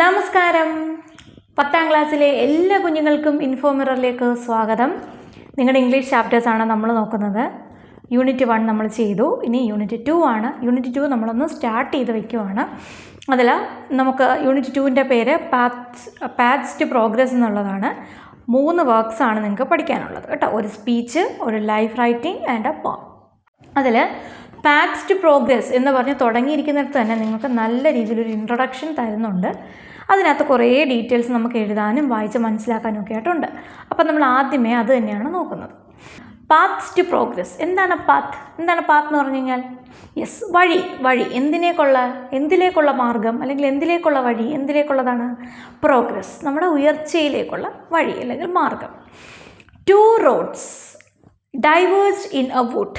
നമസ്കാരം. 10ാം ക്ലാസ്സിലെ എല്ലാ കുഞ്ഞുങ്ങൾക്കും ഇൻഫോമിററിലേക്ക് സ്വാഗതം. നിങ്ങളുടെ ഇംഗ്ലീഷ് ചാപ്റ്റേഴ്സാണ് നമ്മൾ നോക്കുന്നത്. യൂണിറ്റ് 1 നമ്മൾ ചെയ്തു. ഇനി യൂണിറ്റ് 2 ആണ്. യൂണിറ്റ് 2 നമ്മളൊന്ന് സ്റ്റാർട്ട് ചെയ്ത് വയ്ക്കുവാണ്. അതിൽ നമുക്ക് യൂണിറ്റ് 2ൻ്റെ പേര് പാത്സ് ടു പ്രോഗ്രസ് എന്നുള്ളതാണ്. 3 വർക്ക്സാണ് നിങ്ങൾക്ക് പഠിക്കാനുള്ളത് കേട്ടോ. ഒരു സ്പീച്ച്, ഒരു ലൈഫ് റൈറ്റിംഗ് ആൻഡ് എ പോം. അതിൽ പാത്സ് ടു പ്രോഗ്രസ് എന്ന് പറഞ്ഞ് തുടങ്ങിയിരിക്കുന്നിടത്ത് തന്നെ നിങ്ങൾക്ക് നല്ല രീതിയിലൊരു ഇൻട്രൊഡക്ഷൻ തരുന്നുണ്ട്. അതിനകത്ത് കുറേ ഡീറ്റെയിൽസ് നമുക്ക് എഴുതാനും വായിച്ച് മനസ്സിലാക്കാനും ഒക്കെ ആയിട്ടുണ്ട്. അപ്പോൾ നമ്മൾ ആദ്യമേ അത് തന്നെയാണ് നോക്കുന്നത്. Paths to progress. എന്താണ് പാത്ത് എന്ന് പറഞ്ഞു കഴിഞ്ഞാൽ വഴി എന്തിലേക്കുള്ള മാർഗം, അല്ലെങ്കിൽ എന്തിലേക്കുള്ള വഴി, എന്തിലേക്കുള്ളതാണ് പ്രോഗ്രസ്, നമ്മുടെ ഉയർച്ചയിലേക്കുള്ള വഴി അല്ലെങ്കിൽ മാർഗം. 2 roads diverged in a wood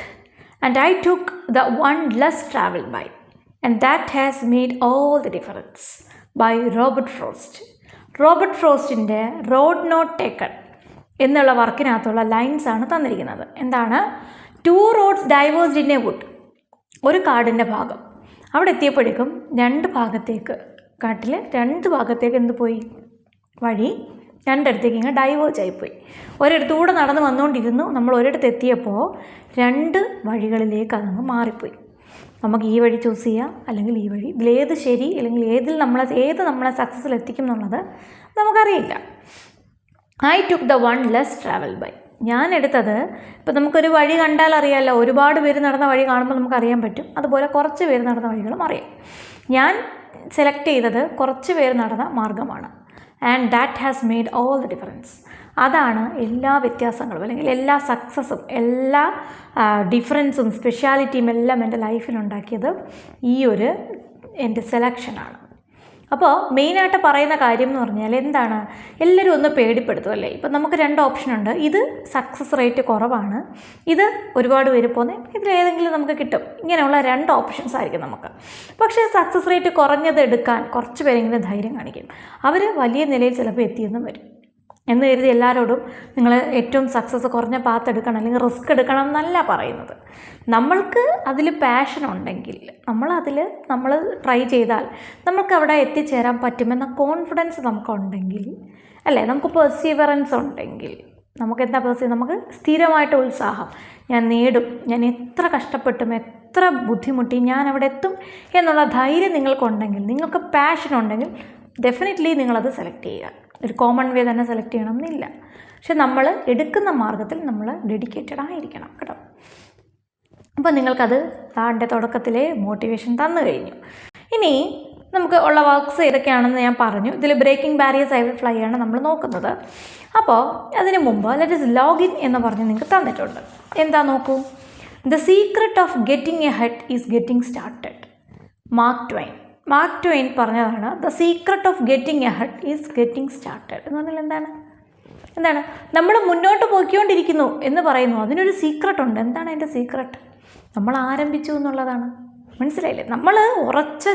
and I took the one less traveled by, and that has made all the difference, by Robert Frost. Robert ഫ്രോസ്റ്റിൻ്റെ റോഡ് നോട്ട് ടേക്കൺ എന്നുള്ള വർക്കിനകത്തുള്ള ലൈൻസ് ആണ് തന്നിരിക്കുന്നത്. എന്താണ്? 2 roads diverged in a wood. ഒരു കാടിൻ്റെ ഭാഗം അവിടെ എത്തിയപ്പോഴേക്കും കാട്ടിൽ രണ്ട് ഭാഗത്തേക്ക് എന്ത് പോയി? വഴി രണ്ടിടത്തേക്ക് ഇങ്ങനെ ഡൈവേർജ് ആയിപ്പോയി. ഒരിടത്തൂടെ നടന്ന് വന്നുകൊണ്ടിരുന്നു. നമ്മൾ ഒരിടത്ത് എത്തിയപ്പോൾ 2 വഴികളിലേക്ക് അതങ്ങ് മാറിപ്പോയി. നമുക്ക് ഈ വഴി ചൂസ് ചെയ്യാം, അല്ലെങ്കിൽ ഈ വഴി. ഇതിലേത് ശരി, അല്ലെങ്കിൽ ഏത് നമ്മളെ സക്സസ്സിൽ എത്തിക്കും എന്നുള്ളത് നമുക്കറിയില്ല. I took the one less travel by. ഞാൻ എടുത്തത്, ഇപ്പം നമുക്കൊരു വഴി കണ്ടാൽ അറിയാമല്ലോ, ഒരുപാട് പേര് നടന്ന വഴി കാണുമ്പോൾ നമുക്കറിയാൻ പറ്റും. അതുപോലെ കുറച്ച് പേര് നടന്ന വഴികളും അറിയാം. ഞാൻ സെലക്ട് ചെയ്തത് കുറച്ച് പേര് നടന്ന മാർഗമാണ്. And that has made all the difference. അതാണ് എല്ലാ വ്യത്യാസങ്ങളും, അല്ലെങ്കിൽ എല്ലാ സക്സസ്സും, എല്ലാ ഡിഫറൻസും, സ്പെഷ്യാലിറ്റിയും എല്ലാം എൻ്റെ ലൈഫിലുണ്ടാക്കിയത് ഈ ഒരു എൻ്റെ സെലക്ഷനാണ്. അപ്പോൾ മെയിനായിട്ട് പറയുന്ന കാര്യം എന്ന് പറഞ്ഞാൽ എന്താണ്? എല്ലാവരും ഒന്ന് പേടിപ്പെടുത്തും അല്ലേ. ഇപ്പം നമുക്ക് 2 ഓപ്ഷനുണ്ട്. ഇത് സക്സസ് റേറ്റ് കുറവാണ്, ഇത് ഒരുപാട് പേര് പോകുന്നത്, ഇതിലേതെങ്കിലും നമുക്ക് കിട്ടും. ഇങ്ങനെയുള്ള 2 ഓപ്ഷൻസ് ആയിരിക്കും നമുക്ക്. പക്ഷേ സക്സസ് റേറ്റ് കുറഞ്ഞത് എടുക്കാൻ കുറച്ച് പേരെങ്കിലും ധൈര്യം കാണിക്കും. അവർ വലിയ നിലയിൽ ചിലപ്പോൾ എത്തിയെന്നും വരും. എന്ന് കരുതി എല്ലാവരോടും നിങ്ങൾ ഏറ്റവും സക്സസ് കുറഞ്ഞ പാത്ത് എടുക്കണം, അല്ലെങ്കിൽ റിസ്ക് എടുക്കണം എന്നല്ല പറയുന്നത്. നമ്മൾക്ക് അതിൽ പാഷൻ ഉണ്ടെങ്കിൽ, നമ്മൾ ട്രൈ ചെയ്താൽ നമുക്ക് അവിടെ എത്തിച്ചേരാൻ പറ്റുമെന്ന കോൺഫിഡൻസ് നമുക്കുണ്ടെങ്കിൽ, അല്ലേ, നമുക്ക് പെർസീവറൻസ് ഉണ്ടെങ്കിൽ, നമുക്ക് സ്ഥിരമായിട്ട് ഉത്സാഹം, ഞാൻ നേടും, ഞാൻ എത്ര കഷ്ടപ്പെട്ടും എത്ര ബുദ്ധിമുട്ടി ഞാൻ അവിടെ എത്തും എന്നുള്ള ധൈര്യം നിങ്ങൾക്കുണ്ടെങ്കിൽ, നിങ്ങൾക്ക് പാഷൻ ഉണ്ടെങ്കിൽ, ഡെഫിനറ്റ്ലി നിങ്ങളത് സെലക്ട് ചെയ്യുക. ഒരു കോമൺ വേ തന്നെ സെലക്ട് ചെയ്യണം എന്നില്ല. പക്ഷെ നമ്മൾ എടുക്കുന്ന മാർഗത്തിൽ നമ്മൾ ഡെഡിക്കേറ്റഡ് ആയിരിക്കണം കേട്ടോ. അപ്പോൾ നിങ്ങൾക്കത് താൻ്റെ തുടക്കത്തിലെ മോട്ടിവേഷൻ തന്നു കഴിഞ്ഞു. ഇനി നമുക്ക് ഉള്ള വർക്ക്സ് ഏതൊക്കെയാണെന്ന് ഞാൻ പറഞ്ഞു. ഇതിൽ breaking barriers I will fly ആണ് നമ്മൾ നോക്കുന്നത്. അപ്പോൾ അതിന് മുമ്പ് ലെറ്റ് us ലോഗിൻ എന്ന് പറഞ്ഞ് നിങ്ങൾക്ക് തന്നിട്ടുണ്ട്. എന്താ നോക്കൂ. The secret of getting ahead is getting started. Mark Twain പറഞ്ഞതാണ് the secret of getting ahead is getting started എന്ന് പറഞ്ഞാൽ എന്താണ്? നമ്മൾ മുന്നോട്ട് പോയിക്കൊണ്ടിരിക്കുന്നു എന്ന് പറയുന്നു. അതിനൊരു സീക്രട്ട് ഉണ്ട്. എന്താണ് അതിൻ്റെ സീക്രട്ട്? നമ്മൾ ആരംഭിച്ചു എന്നുള്ളതാണ്. മനസ്സിലായില്ലേ? നമ്മൾ ഉറച്ച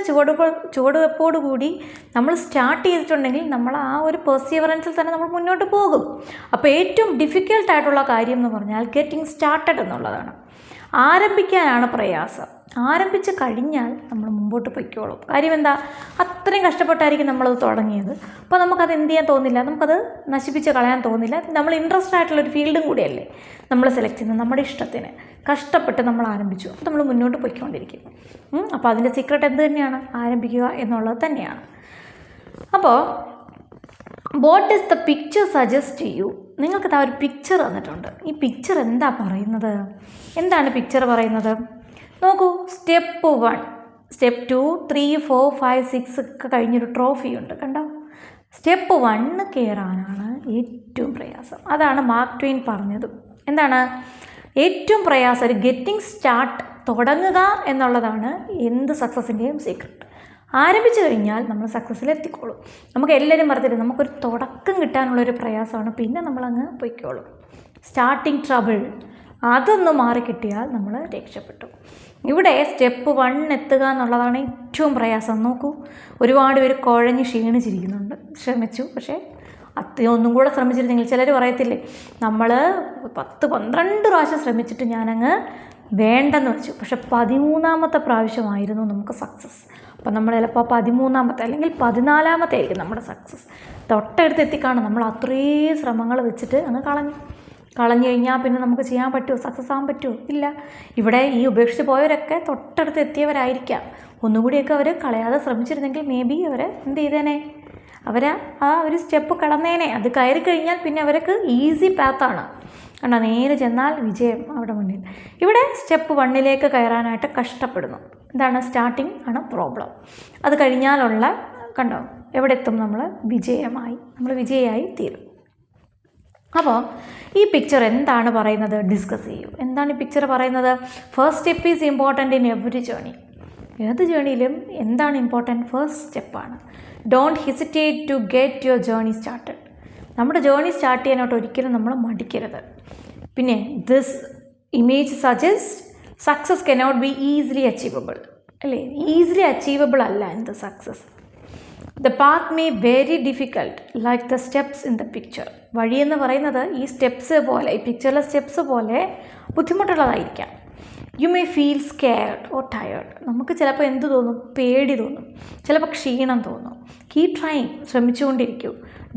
ചുവടുവെപ്പോടുകൂടി നമ്മൾ സ്റ്റാർട്ട് ചെയ്തിട്ടുണ്ടെങ്കിൽ നമ്മൾ ആ ഒരു പെർസീവറൻസിൽ തന്നെ നമ്മൾ മുന്നോട്ട് പോകും. അപ്പോൾ ഏറ്റവും ഡിഫിക്കൽട്ടായിട്ടുള്ള കാര്യം എന്ന് പറഞ്ഞാൽ ഗെറ്റിംഗ് സ്റ്റാർട്ടഡ് എന്നുള്ളതാണ്. ആരംഭിക്കാനാണ് പ്രയാസം. ആരംഭിച്ച് കഴിഞ്ഞാൽ നമ്മൾ മുമ്പോട്ട് പൊയ്ക്കോളും. കാര്യം എന്താ? അത്രയും കഷ്ടപ്പെട്ടായിരിക്കും നമ്മളത് തുടങ്ങിയത്. അപ്പോൾ നമുക്കത് എന്ത് ചെയ്യാൻ തോന്നില്ല, നമുക്കത് നശിപ്പിച്ച് കളയാൻ തോന്നില്ല. നമ്മൾ ഇൻട്രസ്റ്റ് ആയിട്ടുള്ളൊരു ഫീൽഡും കൂടിയല്ലേ നമ്മൾ സെലക്ട് ചെയ്യുന്നത്. നമ്മുടെ ഇഷ്ടത്തിന് കഷ്ടപ്പെട്ട് നമ്മൾ ആരംഭിച്ചു, അപ്പോൾ നമ്മൾ മുന്നോട്ട് പൊയ്ക്കൊണ്ടിരിക്കും. അപ്പോൾ അതിൻ്റെ സീക്രട്ട് എന്ത് തന്നെയാണ്? ആരംഭിക്കുക എന്നുള്ളത് തന്നെയാണ്. അപ്പോൾ what is the picture suggest ചെയ്യൂ. നിങ്ങൾക്ക് ഒരു പിക്ചർ തന്നിട്ടുണ്ട്. ഈ പിക്ചർ എന്താ പറയുന്നത്? എന്താണ് പിക്ചർ പറയുന്നത്? നോക്കൂ. സ്റ്റെപ്പ് 1, സ്റ്റെപ്പ് 2, 3, 4, 5, 6 ഒക്കെ കഴിഞ്ഞൊരു ട്രോഫി ഉണ്ട്. കണ്ടോ? സ്റ്റെപ്പ് 1 കയറാനാണ് ഏറ്റവും പ്രയാസം. അതാണ് മാർക്ക് ട്വെയിൻ പറഞ്ഞതും. എന്താണ് ഏറ്റവും പ്രയാസം? ഒരു ഗെറ്റിംഗ് സ്റ്റാർട്ട്, തുടങ്ങുക എന്നുള്ളതാണ് എന്ത് സക്സസിൻ്റെയും സീക്രട്ട്. ആരംഭിച്ചു കഴിഞ്ഞാൽ നമ്മൾ സക്സസ്സിൽ എത്തിക്കോളും. നമുക്ക് എല്ലാവരും പറഞ്ഞിട്ട് നമുക്കൊരു തുടക്കം കിട്ടാനുള്ളൊരു പ്രയാസമാണ്, പിന്നെ നമ്മളങ്ങ് പൊയ്ക്കോളും. സ്റ്റാർട്ടിങ് ട്രബിൾ അതൊന്ന് മാറിക്കിട്ടിയാൽ നമ്മൾ രക്ഷപ്പെട്ടു. ഇവിടെ സ്റ്റെപ്പ് 1 എത്തുക എന്നുള്ളതാണ് ഏറ്റവും പ്രയാസം. നോക്കൂ, ഒരുപാട് പേര് കുഴഞ്ഞ് ക്ഷീണിച്ചിരിക്കുന്നുണ്ട്. ശ്രമിച്ചു, പക്ഷേ ഒന്നും കൂടെ ശ്രമിച്ചിരുന്നെങ്കിൽ, ചിലർ പറയത്തില്ലേ, നമ്മൾ 10-12 പ്രാവശ്യം ശ്രമിച്ചിട്ട് ഞാനങ്ങ് വേണ്ടെന്ന് വെച്ചു. പക്ഷെ 13ാമത്തെ പ്രാവശ്യമായിരുന്നു നമുക്ക് സക്സസ്. അപ്പോൾ നമ്മൾ ചിലപ്പോൾ 13ാമത്തെ അല്ലെങ്കിൽ 14ാമത്തെ ആയിരിക്കും നമ്മുടെ സക്സസ്. തൊട്ടടുത്ത് എത്തിക്കാണും. നമ്മൾ അത്രയും ശ്രമങ്ങൾ വെച്ചിട്ട് അങ്ങ് കളഞ്ഞു കഴിഞ്ഞാൽ പിന്നെ നമുക്ക് ചെയ്യാൻ പറ്റുമോ? സക്സസ് ആകാൻ പറ്റുമോ? ഇല്ല. ഇവിടെ ഈ ഉപേക്ഷിച്ച് പോയവരൊക്കെ തൊട്ടടുത്ത് എത്തിയവരായിരിക്കാം. ഒന്നുകൂടിയൊക്കെ അവർ കളയാതെ ശ്രമിച്ചിരുന്നെങ്കിൽ മേ ബി അവർ എന്ത് ചെയ്തേനെ? അവർ ആ ഒരു സ്റ്റെപ്പ് കടന്നേനെ. അത് കയറി കഴിഞ്ഞാൽ പിന്നെ അവർക്ക് ഈസി പാത്താണ്. കണ്ടോ, നേരെ ചെന്നാൽ വിജയം അവിടെ മുന്നിൽ. ഇവിടെ സ്റ്റെപ്പ് 1ലേക്ക് കയറാനായിട്ട് കഷ്ടപ്പെടുന്നു. എന്താണ്? സ്റ്റാർട്ടിങ് ആണ് പ്രോബ്ലം. അത് കഴിഞ്ഞാലുള്ള കണ്ടോ എവിടെ എത്തും? നമ്മൾ വിജയമായി തീരും. അപ്പോൾ ഈ പിക്ചർ എന്താണ് പറയുന്നത്? ഡിസ്കസ് ചെയ്യൂ. എന്താണ് ഈ പിക്ചർ പറയുന്നത്? First step is important in every journey. ഏത് ജേണിയിലും എന്താണ് ഇമ്പോർട്ടൻറ്റ്? ഫസ്റ്റ് സ്റ്റെപ്പാണ്. Don't hesitate to get your journey started. നമ്മുടെ ജേണി സ്റ്റാർട്ട് ചെയ്യാനായിട്ട് ഒരിക്കലും നമ്മൾ മടിക്കരുത്. പിന്നെ this image suggest success cannot be easily achievable. അല്ലേ? ഈസിലി അച്ചീവബിൾ അല്ല എന്ത് success. The path may very difficult like the steps in the picture. വഴിയെന്ന് പറയുന്നത് ഈ സ്റ്റെപ്സ് പോലെ, ഈ പിക്ചറിലെ സ്റ്റെപ്സ് പോലെ ബുദ്ധിമുട്ടുള്ളതായിരിക്കാം. You may feel scared or tired. നമുക്ക് ചിലപ്പോൾ എന്ത് തോന്നും? പേടി തോന്നും, ചിലപ്പോൾ ക്ഷീണം തോന്നും. കീപ് ട്രൈങ്, ശ്രമിച്ചുകൊണ്ടിരിക്കൂ.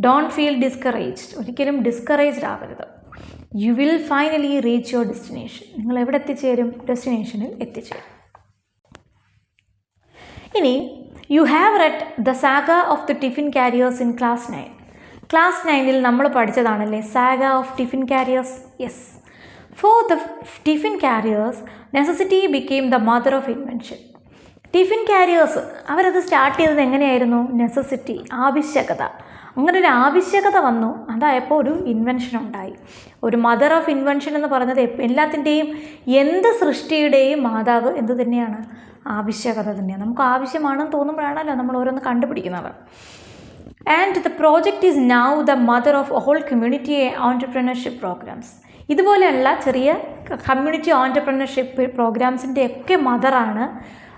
Don't feel discouraged. ഒരിക്കലും ഡിസ്കറേജ്ഡ് ആവരുത്. You will finally reach your destination. നിങ്ങൾ എവിടെ എത്തിച്ചേരും? ഡെസ്റ്റിനേഷനിൽ എത്തിച്ചേരും. ഇനി you have read the saga of the tiffin carriers in class 9. Class 9ൽ നമ്മൾ പഠിച്ചതാണല്ലേ saga of tiffin carriers? Yes. For the tiffin carriers necessity became the mother of invention. Tiffin carriers അവരത് സ്റ്റാർട്ട് ചെയ്തത് എങ്ങനെയായിരുന്നു? നെസസിറ്റി, ആവശ്യകത. അങ്ങനെ ഒരു ആവശ്യകത വന്നു, അതായപ്പോൾ ഒരു ഇൻവെൻഷൻ ഉണ്ടായി. ഒരു മദർ ഓഫ് ഇൻവെൻഷൻ എന്ന് പറയുന്നത് എല്ലാത്തിൻ്റെയും, എന്ത് സൃഷ്ടിയുടെയും മാതാവ് എന്ത് തന്നെയാണ്? ആവശ്യകത തന്നെയാണ്. നമുക്ക് ആവശ്യമാണെന്ന് തോന്നുമ്പോഴാണല്ലോ നമ്മൾ ഓരോന്ന് കണ്ടുപിടിക്കുന്നത്. And the project is now the mother of all community entrepreneurship programmes. ഇതുപോലെയുള്ള ചെറിയ കമ്മ്യൂണിറ്റി ഓൺടർപ്രണർഷിപ്പ് പ്രോഗ്രാംസിൻ്റെ ഒക്കെ മദറാണ്,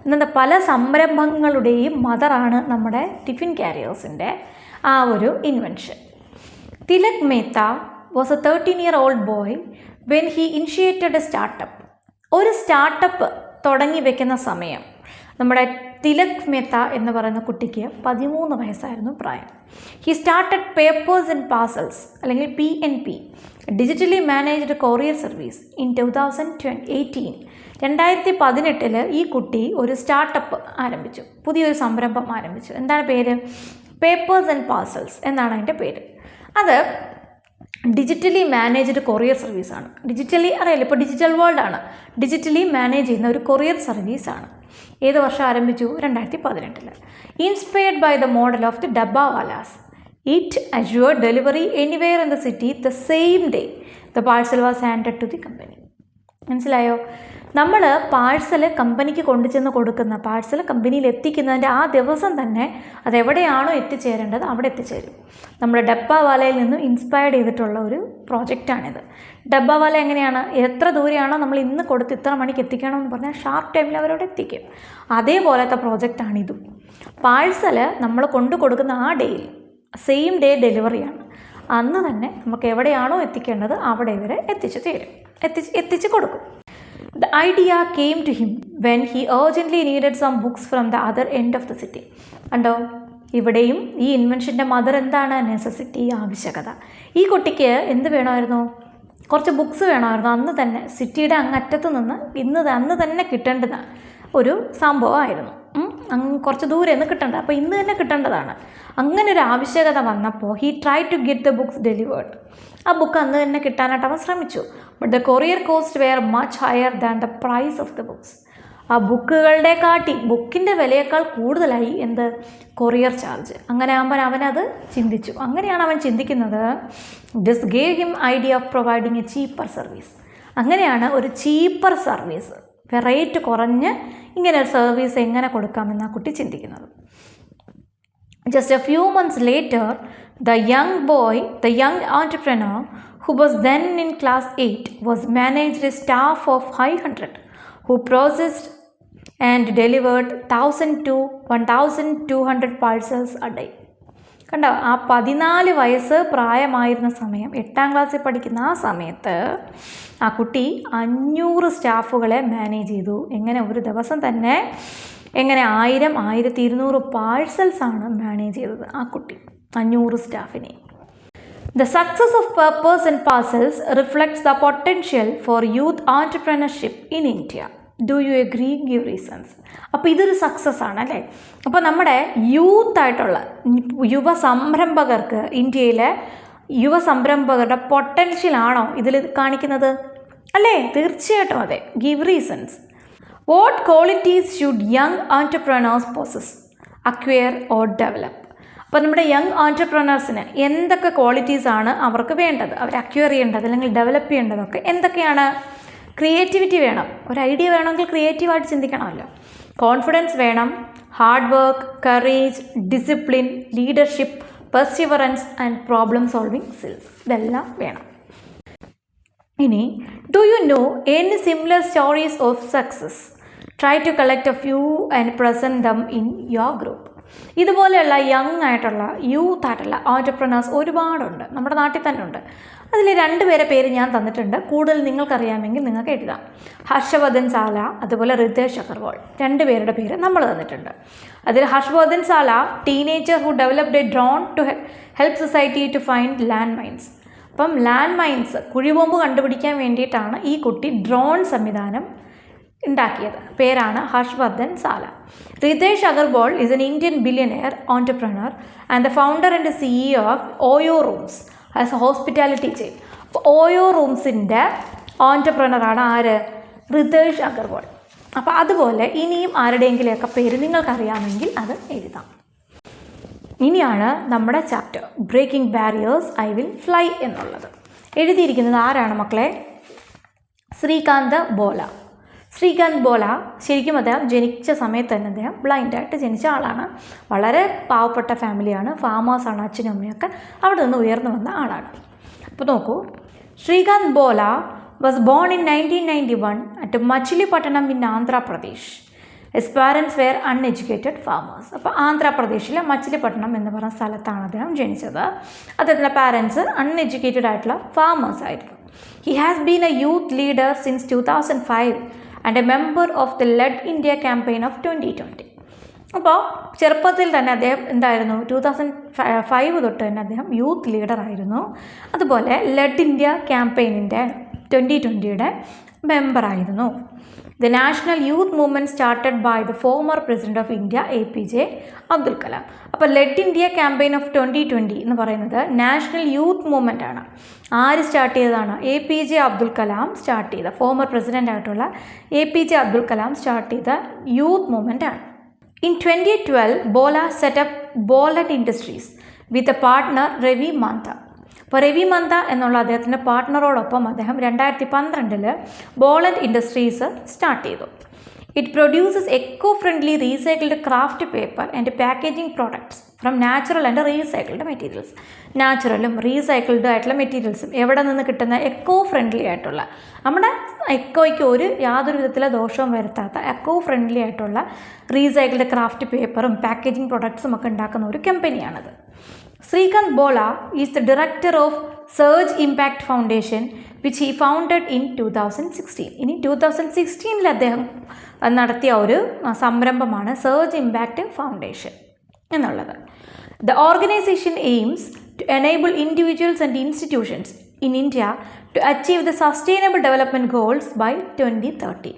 ഇന്നത്തെ പല സംരംഭങ്ങളുടെയും മദറാണ് നമ്മുടെ ടിഫിൻ കാരിയേഴ്സിൻ്റെ ആ ഒരു invention. Tilak Mehta was A 13-year-old boy when he initiated A startup. ഒരു സ്റ്റാർട്ടപ്പ് തുടങ്ങി വെക്കുന്ന സമയം നമ്മുടെ തിലക് മേത്ത എന്ന് പറയുന്ന കുട്ടിക്ക് 13 വയസ്സായിരുന്നു പ്രായം. He started papers and parcels അല്ലെങ്കിൽ PNP, digitally managed courier service in 2018. 2018 ഈ കുട്ടി ഒരു സ്റ്റാർട്ടപ്പ് ആരംഭിച്ചു, പുതിയൊരു സംരംഭം ആരംഭിച്ചു. എന്താണ് പേര്? പേപ്പേഴ്സ് ആൻഡ് പാർസൽസ് എന്നാണ് അതിൻ്റെ പേര്. അത് ഡിജിറ്റലി മാനേജ്ഡ് കൊറിയർ സർവീസാണ്. ഡിജിറ്റലി അറിയാലോ, ഇപ്പോൾ ഡിജിറ്റൽ വേൾഡാണ്. ഡിജിറ്റലി മാനേജ് ചെയ്യുന്ന ഒരു കൊറിയർ സർവീസാണ്. ഏത് വർഷം ആരംഭിച്ചു? 2018. Inspired by the model of the dabbawalas. It assured delivery anywhere in the city the same day the parcel was handed to the company. മനസ്സിലായോ? നമ്മൾ പാഴ്സൽ കമ്പനിക്ക് കൊണ്ടുചെന്ന് കൊടുക്കുന്ന, പാഴ്സൽ കമ്പനിയിൽ എത്തിക്കുന്നതിൻ്റെ ആ ദിവസം തന്നെ അതെവിടെയാണോ എത്തിച്ചേരേണ്ടത് അവിടെ എത്തിച്ചേരും. നമ്മുടെ ഡബ്ബാവാലയിൽ നിന്നും ഇൻസ്പയർഡ് ചെയ്തിട്ടുള്ള ഒരു പ്രോജക്റ്റാണിത്. ഡബ്ബാവാല എങ്ങനെയാണ്? എത്ര ദൂരെയാണോ നമ്മൾ ഇന്ന് കൊടുത്ത് ഇത്ര മണിക്ക് എത്തിക്കണമെന്ന് പറഞ്ഞാൽ ഷാർപ്പ് ടൈമിൽ അവരോട് എത്തിക്കും. അതേപോലത്തെ പ്രോജക്റ്റാണിതും. പാഴ്സൽ നമ്മൾ കൊണ്ടു കൊടുക്കുന്ന ആ ഡേയിൽ സെയിം ഡേ ഡെലിവറിയാണ്. അന്ന് തന്നെ നമുക്ക് എവിടെയാണോ എത്തിക്കേണ്ടത് അവിടെ ഇവരെ എത്തിച്ചു കൊടുക്കും. The idea came to him when he urgently needed some books from the other end of the city. കണ്ടോ, ഇവിടെയും ഈ ഇൻവെൻഷൻ്റെ മദർ എന്താണ്? നെസസിറ്റി, ആവശ്യകത. ഈ കുട്ടിക്ക് എന്ത് വേണമായിരുന്നു? കുറച്ച് ബുക്സ് വേണമായിരുന്നു. അന്ന് തന്നെ സിറ്റിയുടെ അങ്ങറ്റത്ത് നിന്ന് അന്ന് തന്നെ കിട്ടേണ്ടത് ഒരു സംഭവമായിരുന്നു. കുറച്ച് ദൂരെ നിന്ന് കിട്ടേണ്ടത്, അപ്പോൾ ഇന്ന് തന്നെ കിട്ടേണ്ടതാണ്. അങ്ങനെ ഒരു ആവശ്യകത വന്നപ്പോൾ he try to get the books delivered. ആ ബുക്ക് അന്ന് തന്നെ കിട്ടാനായിട്ട് അവൻ ശ്രമിച്ചു. But the courier cost were much higher than the price of the books. ആ ബുക്കിൻ്റെ വിലയേക്കാൾ കൂടുതലായി എന്ത്? Courier charge. അങ്ങനെ ആകുമ്പോൾ അവനത് ചിന്തിച്ചു. അങ്ങനെയാണ് അവൻ ചിന്തിക്കുന്നത്. This gave him idea of providing a cheaper service. അങ്ങനെയാണ് ഒരു ചീപ്പർ സർവീസ്, റേറ്റ് കുറഞ്ഞ് ഇങ്ങനെ ഒരു സർവീസ് എങ്ങനെ കൊടുക്കാമെന്ന് ആ കുട്ടി ചിന്തിക്കുന്നത്. Just A few months later the young entrepreneur who was then in class 8 was managed a staff of 500 who processed and delivered 1,000 to 1,200 parcels a day. കണ്ടോ, ആ 14 വയസ്സ് പ്രായമായിരുന്ന സമയം, 8ാം ക്ലാസ്സിൽ പഠിക്കുന്ന ആ സമയത്ത് ആ കുട്ടി 500 സ്റ്റാഫുകളെ മാനേജ് ചെയ്തു. എങ്ങനെ? ഒരു ദിവസം തന്നെ എങ്ങനെ 1000, 1200 പാഴ്സൽസാണ് മാനേജ് ചെയ്തത് ആ കുട്ടി, 500 സ്റ്റാഫിനെ. The success of Purpose and Parcels reflects the potential for youth entrepreneurship in India. Do you agree? Give reasons. അപ്പോൾ ഇതൊരു സക്സസ് ആണ് അല്ലേ? അപ്പോൾ നമ്മുടെ യൂത്തായിട്ടുള്ള യുവസംരംഭകർക്ക്, ഇന്ത്യയിലെ യുവസംരംഭകരുടെ പൊട്ടൻഷ്യലാണോ ഇതിൽ കാണിക്കുന്നത് അല്ലേ? തീർച്ചയായിട്ടും അതെ. Give reasons. What qualities should young entrepreneurs possess, acquire or develop? അപ്പോൾ നമ്മുടെ യങ് ഓൺടർപ്രണേഴ്സിന് എന്തൊക്കെ ക്വാളിറ്റീസാണ് അവർക്ക് വേണ്ടത്, അവർ അക്വയർ ചെയ്യേണ്ടത് അല്ലെങ്കിൽ ഡെവലപ്പ് ചെയ്യേണ്ടതൊക്കെ എന്തൊക്കെയാണ്? ക്രിയേറ്റിവിറ്റി വേണം. ഒരു ഐഡിയ വേണമെങ്കിൽ ക്രിയേറ്റീവായിട്ട് ചിന്തിക്കണമല്ലോ. കോൺഫിഡൻസ് വേണം, hard work, courage, discipline, leadership, perseverance and problem solving skills, ഇതെല്ലാം വേണം. ഇനി, do you know any similar stories of success? Try to collect a few and present them in your group. ഇതുപോലെയുള്ള young ആയിട്ടുള്ള youth ആയിട്ടുള്ള entrepreneurs ഒരുപാടുണ്ട്, നമ്മുടെ നാട്ടിൽ തന്നെ ഉണ്ട്. അതിൽ 2 പേരെ പേര് ഞാൻ തന്നിട്ടുണ്ട്. കൂടുതൽ നിങ്ങൾക്കറിയാമെങ്കിൽ നിങ്ങൾക്ക് എഴുതാം. ഹർഷവർദ്ധൻ സാല, അതുപോലെ റിതേഷ് അഗർവാൾ, 2 പേരുടെ പേര് നമ്മൾ തന്നിട്ടുണ്ട്. അതിൽ Harshvardhan Zala, teenager who developed a drone to help society to find land mines. അപ്പം ലാൻഡ് മൈൻസ്, കുഴിബോംബ് കണ്ടുപിടിക്കാൻ വേണ്ടിയിട്ടാണ് ഈ കുട്ടി ഡ്രോൺ സംവിധാനം ഉണ്ടാക്കിയത്. പേരാണ് Harshvardhan Zala. Ritesh Agarwal is an Indian billionaire entrepreneur and the founder and CEO of Oyo rooms as a hospitality chain. അപ്പോൾ ഓയോ റൂംസിൻ്റെ ഓൺടർപ്രണറാണ് ആര്? റിതേഷ് അഗർവാൾ. അപ്പോൾ അതുപോലെ ഇനിയും ആരുടെയെങ്കിലുമൊക്കെ പേര് നിങ്ങൾക്കറിയാമെങ്കിൽ അത് എഴുതാം. ഇനിയാണ് നമ്മുടെ chapter breaking barriers I will fly എന്നുള്ളത്. എഴുതിയിരിക്കുന്നത് ആരാണ് മക്കളെ? ശ്രീകാന്ത് ബോല. ശ്രീകാന്ത് ബോല ശരിക്കും അദ്ദേഹം ജനിച്ച സമയത്ത് തന്നെ അദ്ദേഹം ബ്ലൈൻഡായിട്ട് ജനിച്ച ആളാണ്. വളരെ പാവപ്പെട്ട ഫാമിലിയാണ്, ഫാമേഴ്സാണ് അച്ഛനും അമ്മയൊക്കെ. അവിടെ നിന്ന് ഉയർന്നു വന്ന ആളാണ്. അപ്പോൾ നോക്കൂ, Srikanth Bolla was born in 1991 at Machilipatnam in Andhra Pradesh. His parents were uneducated farmers. അപ്പോൾ ആന്ധ്രാപ്രദേശിലെ മച്ചിലിപട്ടണം എന്ന് പറയുന്ന സ്ഥലത്താണ് അദ്ദേഹം ജനിച്ചത്. അദ്ദേഹത്തിൻ്റെ പാരൻസ് അൺഎഡ്യൂക്കേറ്റഡ് ആയിട്ടുള്ള ഫാമേഴ്സ് ആയിരുന്നു. He has been a youth leader since 2005 and a member of the Lead India campaign of 2020. അപ്പോൾ ചെറുപ്പത്തിൽ തന്നെ അദ്ദേഹം എന്തായിരുന്നു? 2005 തൊട്ട് തന്നെ അദ്ദേഹം യൂത്ത് ലീഡർ ആയിരുന്നു. അതുപോലെ ലെഡ് ഇന്ത്യ ക്യാമ്പയിനിൻ്റെ 2020യുടെ മെമ്പറായിരുന്നു. The national youth movement started by the former president of India, APJ Abdul Kalam. അപ്പോൾ ലെഡ് ഇന്ത്യ ക്യാമ്പയിൻ ഓഫ് 2020 എന്ന് പറയുന്നത് നാഷണൽ യൂത്ത് മൂവ്മെൻ്റ് ആണ്. ആര് സ്റ്റാർട്ട് ചെയ്തതാണ്? APJ അബ്ദുൽ കലാം സ്റ്റാർട്ട് ചെയ്ത, ഫോമർ പ്രസിഡൻ്റ് ആയിട്ടുള്ള APJ അബ്ദുൽ കലാം സ്റ്റാർട്ട് ചെയ്ത യൂത്ത് മൂവ്മെൻ്റ് ആണ്. In 2012, Bola set up Bolat Industries with a partner Ravi Mantha. അപ്പോൾ രവി മന്ത എന്നുള്ള അദ്ദേഹത്തിൻ്റെ പാർട്ട്ണറോടൊപ്പം അദ്ദേഹം 2012 ബോളറ്റ് ഇൻഡസ്ട്രീസ് സ്റ്റാർട്ട് ചെയ്തു. It produces eco friendly recycled kraft paper and packaging products from natural and recycled materials. നാച്ചുറലും റീസൈക്കിൾഡ് ആയിട്ടുള്ള മെറ്റീരിയൽസും എവിടെ നിന്ന് കിട്ടുന്ന എക്കോ ഫ്രണ്ട്ലി ആയിട്ടുള്ള, നമ്മുടെ എക്കോയ്ക്ക് യാതൊരു വിധത്തിലെ ദോഷവും വരുത്താത്ത എക്കോ ഫ്രണ്ട്ലി ആയിട്ടുള്ള റീസൈക്കിൾഡ് ക്രാഫ്റ്റ് പേപ്പറും പാക്കേജിംഗ് പ്രൊഡക്ട്സും ഒക്കെ ഉണ്ടാക്കുന്ന ഒരു കമ്പനിയാണത്. Srikanth Bolla is the director of Surge Impact Foundation which he founded in 2016. ഇനി 2016 അദ്ദേഹം നടത്തിയ ഒരു സംരംഭമാണ് സർജ് ഇമ്പാക്റ്റ് ഫൗണ്ടേഷൻ എന്നുള്ളത്. The organisation aims to enable individuals and institutions in India to achieve the sustainable development goals by 2030.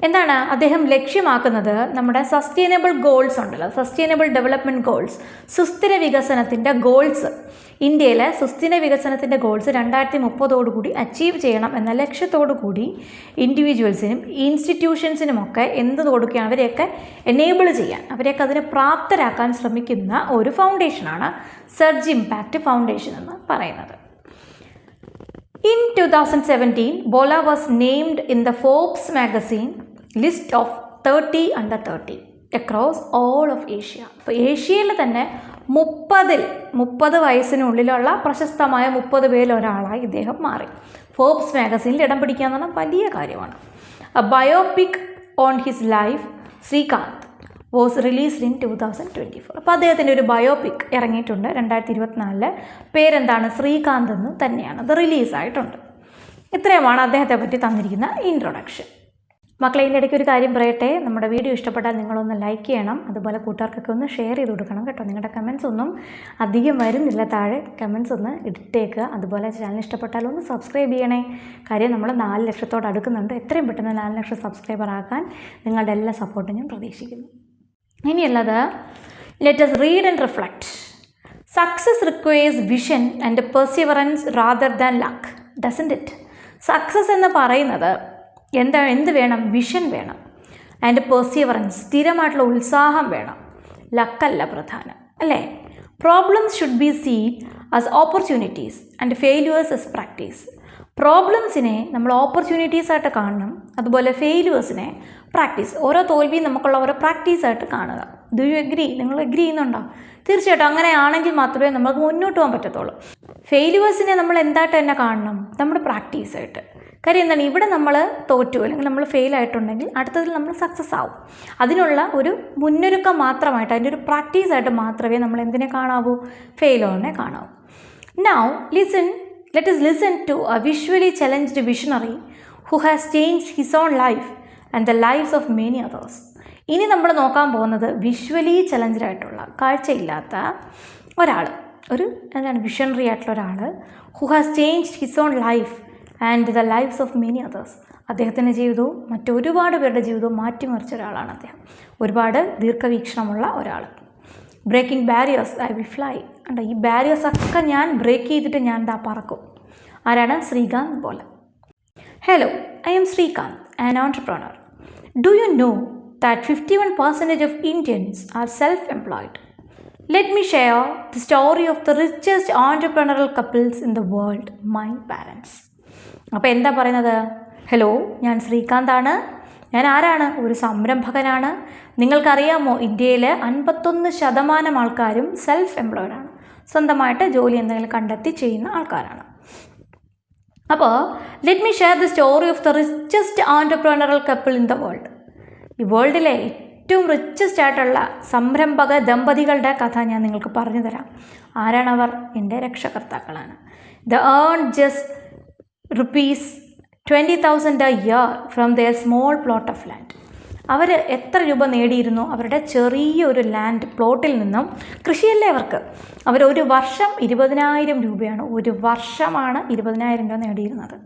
എന്താണ് അദ്ദേഹം ലക്ഷ്യമാക്കുന്നത്? നമ്മുടെ സസ്റ്റൈനബിൾ ഗോൾസ് ഉണ്ടല്ലോ, സസ്റ്റൈനബിൾ ഡെവലപ്മെൻറ്റ് ഗോൾസ്, സുസ്ഥിര വികസനത്തിൻ്റെ ഗോൾസ്, ഇന്ത്യയിലെ സുസ്ഥിര വികസനത്തിൻ്റെ ഗോൾസ് 2030 അച്ചീവ് ചെയ്യണം എന്ന ലക്ഷ്യത്തോടു കൂടി ഇൻഡിവിജ്വൽസിനും ഇൻസ്റ്റിറ്റ്യൂഷൻസിനുമൊക്കെ എന്ത് കൊടുക്കുകയാണ്? അവരെയൊക്കെ എനേബിൾ ചെയ്യാൻ, അവരെയൊക്കെ അതിനെ പ്രാപ്തരാക്കാൻ ശ്രമിക്കുന്ന ഒരു ഫൗണ്ടേഷനാണ് സർജ് ഇമ്പാക്റ്റ് ഫൗണ്ടേഷൻ എന്ന് പറയുന്നത്. In 2017, Bola was named in the Forbes magazine list of 30 under 30 across all of Asia. അപ്പോൾ ഏഷ്യയിൽ തന്നെ 30 വയസ്സിനുള്ളിലുള്ള പ്രശസ്തമായ 30 പേരിൽ ഒരാളായി ഇദ്ദേഹം മാറി. ഫോർബ്സ് മാഗസീനിൽ ഇടം പിടിക്കുക എന്ന് പറഞ്ഞാൽ വലിയ കാര്യമാണ്. A biopic on his life, Srikanth, was released in 2024. അപ്പോൾ അദ്ദേഹത്തിൻ്റെ ഒരു ബയോപിക് ഇറങ്ങിയിട്ടുണ്ട് 2024. പേരെന്താണ്? ശ്രീകാന്ത് എന്ന് തന്നെയാണ്. അത് റിലീസായിട്ടുണ്ട്. ഇത്രയുമാണ് അദ്ദേഹത്തെ പറ്റി തന്നിരിക്കുന്ന ഇൻട്രൊഡക്ഷൻ. മക്കളെ, ഇതിൻ്റെ ഇടയ്ക്ക് ഒരു കാര്യം പറയട്ടെ. നമ്മുടെ വീഡിയോ ഇഷ്ടപ്പെട്ടാൽ നിങ്ങളൊന്ന് ലൈക്ക് ചെയ്യണം, അതുപോലെ കൂട്ടുകാർക്കൊക്കെ ഒന്ന് ഷെയർ ചെയ്ത് കൊടുക്കണം കേട്ടോ. നിങ്ങളുടെ കമൻസ് ഒന്നും അധികം വരുന്നില്ല, താഴെ കമൻസ് ഒന്ന് ഇട്ടേക്കുക. അതുപോലെ ചാനൽ ഇഷ്ടപ്പെട്ടാൽ ഒന്ന് സബ്സ്ക്രൈബ് ചെയ്യണേ. കാര്യം നമ്മൾ 4 ലക്ഷത്തോട് അടുക്കുന്നുണ്ട്. എത്രയും പെട്ടെന്ന് 4 ലക്ഷം സബ്സ്ക്രൈബർ ആക്കാൻ നിങ്ങളുടെ എല്ലാ സപ്പോർട്ടും ഞാൻ പ്രതീക്ഷിക്കുന്നു. ഇനിയുള്ളത്, let us read and reflect. Success requires vision and perseverance rather than luck, doesn't it? Success എന്ന് പറയുന്നത് എന്ത് വേണം? വിഷൻ വേണം. ആൻഡ് പെർസിവറൻസ്, സ്ഥിരമായിട്ടുള്ള ഉത്സാഹം വേണം. ലക്കല്ല പ്രധാനം, അല്ലേ? Problems should be seen as opportunities and failures as practice. പ്രോബ്ലംസിനെ നമ്മൾ ഓപ്പർച്യൂണിറ്റീസായിട്ട് കാണണം, അതുപോലെ ഫെയിലുവേഴ്സിനെ പ്രാക്ടീസ്. ഓരോ തോൽവിയും നമുക്കുള്ള ഓരോ പ്രാക്ടീസായിട്ട് കാണുക. Do you agree? നിങ്ങൾ എഗ്രി ചെയ്യുന്നുണ്ടോ? തീർച്ചയായിട്ടും അങ്ങനെയാണെങ്കിൽ മാത്രമേ നമുക്ക് മുന്നോട്ട് പോകാൻ പറ്റത്തുള്ളൂ. ഫെയിലുവേഴ്സിനെ നമ്മൾ എന്തായിട്ട് തന്നെ കാണണം? നമ്മുടെ പ്രാക്ടീസായിട്ട്. കാര്യം എന്താണ്? ഇവിടെ നമ്മൾ തോറ്റു അല്ലെങ്കിൽ നമ്മൾ ഫെയിലായിട്ടുണ്ടെങ്കിൽ അടുത്തതിൽ നമ്മൾ സക്സസ് ആവും. അതിനുള്ള ഒരു മുന്നൊരുക്കം മാത്രമായിട്ട്, അതിൻ്റെ ഒരു പ്രാക്ടീസായിട്ട് മാത്രമേ നമ്മൾ എന്തിനെ കാണാവൂ? ഫെയിലുവറിനെ കാണാവൂ. Now let us listen to a visually challenged visionary who has changed his own life and the lives of many others. ഇനി നമ്മൾ നോക്കാൻ പോകുന്നത് വിഷ്വലി ചലഞ്ചഡ് ആയിട്ടുള്ള, കാഴ്ചയില്ലാത്ത ഒരാൾ, വിഷണറി ആയിട്ടുള്ള ഒരാൾ, who has changed his own life and the lives of many others. അദ്ദേഹത്തിൻ്റെ ജീവിതവും മറ്റൊരുപാട് പേരുടെ ജീവിതവും മാറ്റിമറിച്ച ഒരാളാണ് അദ്ദേഹം. ഒരുപാട് ദീർഘവീക്ഷണമുള്ള ഒരാൾ. Breaking barriers, I will fly. ഉണ്ട്, ഈ ബാരിയേഴ്സൊക്കെ ഞാൻ ബ്രേക്ക് ചെയ്തിട്ട് ഞാൻ പറക്കും. ആരാണ്? ശ്രീകാന്ത് പോലെ. Hello, I am Srikanth, an entrepreneur. Do you know that 51% of Indians are self-employed? Let me share the story of the richest entrepreneurial couples in the world, my parents. അപ്പോൾ എന്താ പറയുന്നത്? ഹലോ, ഞാൻ ശ്രീകാന്താണ്. ഞാൻ ആരാണ്? ഒരു സംരംഭകനാണ്. നിങ്ങൾക്കറിയാമോ, ഇന്ത്യയിൽ 51% ആൾക്കാരും സെൽഫ് എംപ്ലോയ്ഡാണ്. സ്വന്തമായിട്ട് ജോലി എന്തെങ്കിലും കണ്ടെത്തി ചെയ്യുന്ന ആൾക്കാരാണ്. അപ്പോൾ let me share the story of the richest entrepreneurial couple in the world. ഈ വേൾഡിലെ ഏറ്റവും റിച്ചസ്റ്റ് ആയിട്ടുള്ള സംരംഭക ദമ്പതികളുടെ കഥ ഞാൻ നിങ്ങൾക്ക് പറഞ്ഞു തരാം. ആരാണവർ? എൻ്റെ രക്ഷകർത്താക്കളാണ്. They earn just ₹20,000 a year from their small plot of land. അവർ എത്ര രൂപ നേടിയിരുന്നു? അവരുടെ ചെറിയൊരു ലാൻഡ് പ്ലോട്ടിൽ നിന്നും. കൃഷിയല്ലേ അവർക്ക്. അവരൊരു വർഷം 20,000 രൂപയാണ്. ഒരു വർഷമാണ് 20,000 രൂപ നേടിയിരുന്നത്.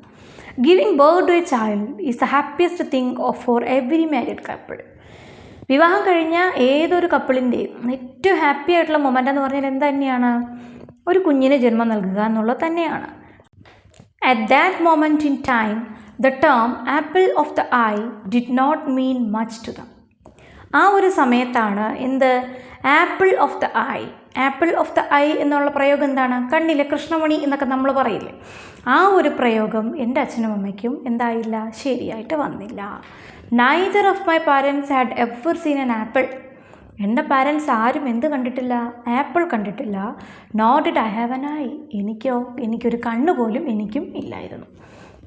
Giving birth to a child is the happiest thing for every married couple. വിവാഹം കഴിഞ്ഞ ഏതൊരു കപ്പിളിൻ്റെയും ഏറ്റവും ഹാപ്പി ആയിട്ടുള്ള മൊമെൻ്റ് എന്ന് പറഞ്ഞാൽ എന്ത് തന്നെയാണ്? ഒരു കുഞ്ഞിന് ജന്മം നൽകുക എന്നുള്ളത് തന്നെയാണ്. At that moment in time the term apple of the eye did not mean much to them. ആ ഒരു സമയത്താണ് എന്ത്? Apple of the eye. Apple of the eye എന്നുള്ള പ്രയോഗം എന്താണ്? കണ്ണിലെ കൃഷ്ണമണി എന്നൊക്കെ നമ്മൾ പറയില്ലേ? ആ ഒരു പ്രയോഗം എൻ്റെ അച്ഛനും അമ്മയ്ക്കും എന്തായില്ല? ശരിയായിട്ട് വന്നില്ല. Neither of my parents had ever seen an apple. എൻ്റെ പാരൻസ് ആരും എന്ത് കണ്ടിട്ടില്ല? ആപ്പിൾ കണ്ടിട്ടില്ല. Nor did I have an I. എനിക്കൊരു കണ്ണ് പോലും എനിക്കും ഇല്ലായിരുന്നു.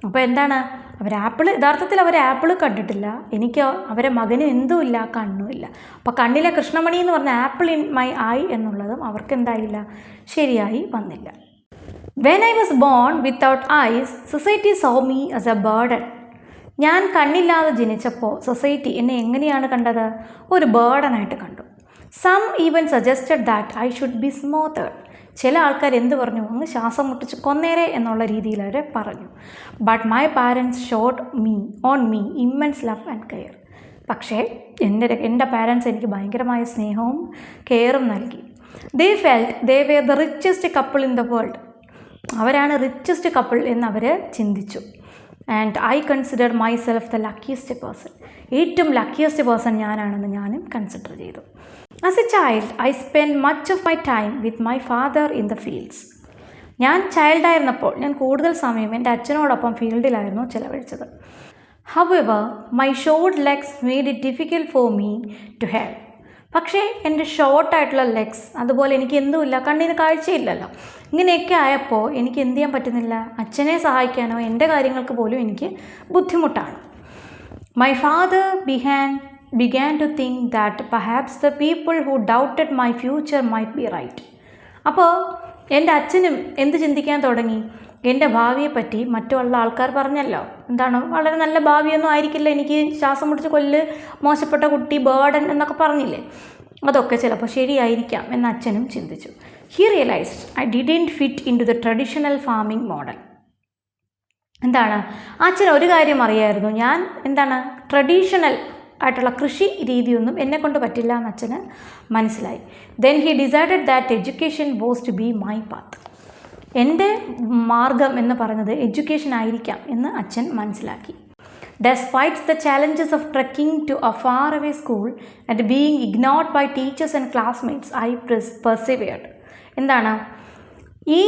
അപ്പോൾ എന്താണ്? യഥാർത്ഥത്തിൽ അവർ ആപ്പിൾ കണ്ടിട്ടില്ല. അവരെ മകനും എന്തുമില്ല? കണ്ണുമില്ല. അപ്പോൾ കണ്ണിലെ കൃഷ്ണമണി എന്ന് പറഞ്ഞ ആപ്പിൾ ഇൻ മൈ ഐ എന്നുള്ളതും അവർക്ക് എന്തായില്ല? ശരിയായി വന്നില്ല. When I was born without eyes, society saw me as a burden. ഞാൻ കണ്ണില്ലാതെ ജനിച്ചപ്പോൾ സൊസൈറ്റി എന്നെ എങ്ങനെയാണ് കണ്ടത്? ഒരു ബേർഡനായിട്ട് കണ്ടു. Some even suggested that I should be smothered. ചില ആൾക്കാർ എന്ത് പറഞ്ഞു? അങ്ങ് ശ്വാസം മുട്ടിച്ച് കൊന്നേരെ എന്നുള്ള രീതിയിൽ അവർ പറഞ്ഞു. But my parents showered on me immense love and care. പക്ഷേ എൻ്റെ പാരൻസ് എനിക്ക് ഭയങ്കരമായ സ്നേഹവും കെയറും നൽകി. They felt they were the richest couple in the world. അവരാണ് റിച്ചസ്റ്റ് കപ്പിൾ എന്നവർ ചിന്തിച്ചു. And I consider myself the luckiest person. ഏറ്റവും ലക്കിയസ്റ്റ് പേഴ്സൺ ഞാനാണെന്ന് ഞാനും കൺസിഡർ ചെയ്തു. As a child I spend much of my time with my father in the fields. ഞാൻ ചൈൽഡായിരുന്നപ്പോൾ ഞാൻ കൂടുതൽ സമയം എൻ്റെ അച്ഛനോടൊപ്പം ഫീൽഡിലായിരുന്നു ചിലവഴിച്ചത്. However my short legs made it difficult for me to help. പക്ഷേ എൻ്റെ ഷോർട്ടായിട്ടുള്ള ലെഗ്സ്, അതുപോലെ എനിക്ക് എന്തുമില്ല, കണ്ണിന് കാഴ്ചയില്ലല്ലോ. ഇങ്ങനെയൊക്കെ ആയപ്പോൾ എനിക്ക് എന്ത് ചെയ്യാൻ പറ്റുന്നില്ല? അച്ഛനെ സഹായിക്കാനോ എൻ്റെ കാര്യങ്ങൾക്ക് പോലും എനിക്ക് ബുദ്ധിമുട്ടാണ്. My father began began to think that perhaps the people who doubted my future might be right. അപ്പോൾ എൻ്റെ അച്ഛനും എന്ത് ചിന്തിക്കാൻ തുടങ്ങി? എൻ്റെ ഭാവിയെപ്പറ്റി മറ്റുള്ള ആൾക്കാർ പറഞ്ഞല്ലോ, എന്താണ് വളരെ നല്ല ഭാവിയൊന്നും ആയിരിക്കില്ല, എനിക്ക് ശ്വാസം മുടിച്ച് കൊല്ല്, മോശപ്പെട്ട കുട്ടി, ബേർഡൻ എന്നൊക്കെ പറഞ്ഞില്ലേ, അതൊക്കെ ചിലപ്പോൾ ശരിയായിരിക്കാം എന്ന് അച്ഛനും ചിന്തിച്ചു. He realised I didn't fit in to the traditional farming model. എന്താണ്, അച്ഛൻ ഒരു കാര്യം അറിയായിരുന്നു, ഞാൻ എന്താണ് ട്രഡീഷണൽ ആയിട്ടുള്ള കൃഷി രീതിയൊന്നും എന്നെക്കൊണ്ട് പറ്റില്ല എന്ന് അച്ഛന് മനസ്സിലായി. Then he decided that education was to be my path. എൻ്റെ മാർഗം എന്ന് പറയുന്നത് എഡ്യൂക്കേഷൻ ആയിരിക്കാം എന്ന് അച്ഛൻ മനസ്സിലാക്കി. Despite the challenges of trekking to a faraway school and being ignored by teachers and classmates, I persevered. എന്താണ്, ഈ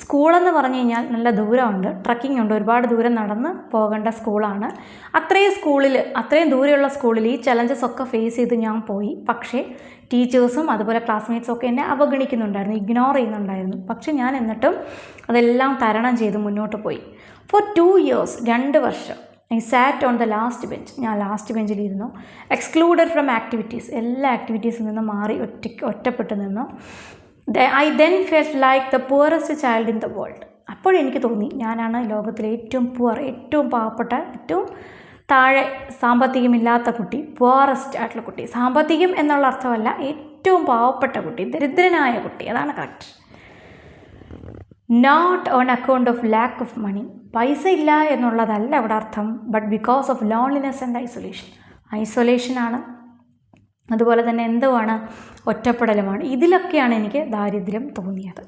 സ്കൂളെന്ന് പറഞ്ഞു കഴിഞ്ഞാൽ നല്ല ദൂരമുണ്ട്, ട്രക്കിംഗ് ഉണ്ട്, ഒരുപാട് ദൂരം നടന്ന് പോകേണ്ട സ്കൂളാണ്. അത്രയും ദൂരെയുള്ള സ്കൂളിൽ ഈ ചലഞ്ചസ് ഒക്കെ ഫേസ് ചെയ്ത് ഞാൻ പോയി. പക്ഷേ ടീച്ചേഴ്സും അതുപോലെ ക്ലാസ്മേറ്റ്സും ഒക്കെ എന്നെ അവഗണിക്കുന്നുണ്ടായിരുന്നു, ഇഗ്നോർ ചെയ്യുന്നുണ്ടായിരുന്നു. പക്ഷെ ഞാൻ എന്നിട്ടും അതെല്ലാം തരണം ചെയ്ത് മുന്നോട്ട് പോയി. ഫോർ 2 years, 2 വർഷം I sat on the last bench. ഞാൻ ലാസ്റ്റ് ബെഞ്ചിലിരുന്നു. എക്സ്ക്ലൂഡഡ് ഫ്രം ആക്ടിവിറ്റീസ്, എല്ലാ ആക്ടിവിറ്റീസിൽ നിന്നും മാറി ഒറ്റപ്പെട്ട് നിന്നു. I then felt like the poorest child in the world. അപ്പോഴെനിക്ക് തോന്നി ഞാനാണ് ലോകത്തിലെ ഏറ്റവും ഏറ്റവും പാവപ്പെട്ട, ഏറ്റവും താഴെ സാമ്പത്തികമില്ലാത്ത കുട്ടി, പുവറസ്റ്റ് ആയിട്ടുള്ള കുട്ടി. സാമ്പത്തികം എന്നുള്ള അർത്ഥമല്ല, ഏറ്റവും പാവപ്പെട്ട കുട്ടി, ദരിദ്രനായ കുട്ടി, അതാണ് correct. Not on account of lack of money, പൈസ ഇല്ല എന്നുള്ളതല്ല അവിടെ അർത്ഥം, but because of loneliness and ഐസൊലേഷനാണ്. അതുപോലെ തന്നെ എന്തുവാണ്, ഒറ്റപ്പെടലുമാണ്. ഇതിലൊക്കെയാണ് എനിക്ക് ദാരിദ്ര്യം തോന്നിയത്.